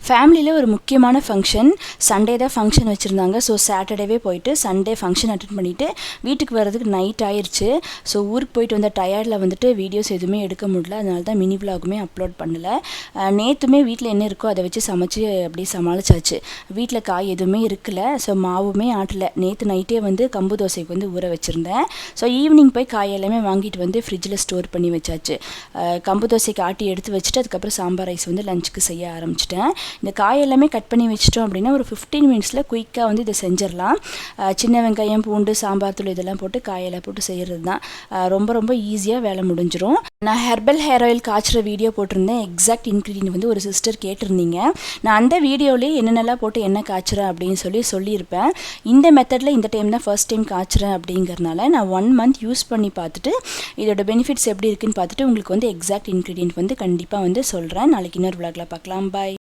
ஃபேமிலியில் ஒரு முக்கியமான ஃபங்க்ஷன். சண்டே தான் ஃபங்க்ஷன் வச்சுருந்தாங்க. ஸோ சாட்டர்டேவே போயிட்டு சண்டே ஃபங்க்ஷன் அட்டென்ட் பண்ணிவிட்டு வீட்டுக்கு வர்றதுக்கு நைட் ஆயிடுச்சு. ஸோ ஊருக்கு போயிட்டு வந்த டயர்டில் வந்துட்டு வீடியோஸ் எதுவுமே எடுக்க முடியல. அதனால தான் மினி விலாகுமே அப்லோட் பண்ணலை. நேற்றுமே வீட்டில் என்ன இருக்கோ அதை வச்சு சமைச்சு அப்படியே சமாளிச்சாச்சு. வீட்டில் காய் எதுவுமே இருக்கல. ஸோ மாவுமே ஆட்டலை. நேற்று நைட்டே வந்து கம்பு தோசைக்கு வந்து ஊற வச்சுருந்தேன். ஸோ ஈவினிங் போய் காய் எல்லாமே வாங்கிட்டு வந்து ஃப்ரிட்ஜில் ஸ்டோர் பண்ணி வச்சாச்சு. கம்பு தோசைக்கு ஆட்டி எடுத்து வச்சுட்டு அதுக்கப்புறம் சாம்பார் ரைஸ் வந்து லஞ்சுக்கு செய்ய ஆரம்பிச்சிட்டேன். இந்த காய் எல்லாமே கட் பண்ணி வச்சிட்டோம் அப்படின்னா ஒரு 15 மினிட்ஸில் குயிக்காக வந்து இதை செஞ்சிடலாம். சின்ன வெங்காயம், பூண்டு, சாம்பார் தூள் இதெல்லாம் போட்டு காயெல்லாம் போட்டு செய்கிறது தான். ரொம்ப ரொம்ப ஈஸியாக வேலை முடிஞ்சிடும். நான் ஹெர்பல் ஹேர் ஆயில் காய்ச்சுற வீடியோ போட்டிருந்தேன். எக்ஸாக்ட் இன்க்ரீடியன்ட் வந்து ஒரு சிஸ்டர் கேட்டிருந்தீங்க. நான் அந்த வீடியோலேயே என்னென்னலாம் போட்டு என்ன காய்ச்சுறேன் அப்படின்னு சொல்லியிருப்பேன். இந்த மெத்தடில் இந்த டைம் தான் ஃபர்ஸ்ட் டைம் காய்ச்சுறேன் அப்படிங்கிறனால நான் 1 மந்த் யூஸ் பண்ணி பார்த்துட்டு இதோட பெனிஃபிட்ஸ் எப்படி இருக்குன்னு பார்த்துட்டு உங்களுக்கு வந்து எக்ஸாக்ட் இன்க்ரீடியன்ட் வந்து கண்டிப்பாக வந்து சொல்கிறேன். நாளைக்கு இன்னொரு விளாகில் பார்க்கலாம். பாய்.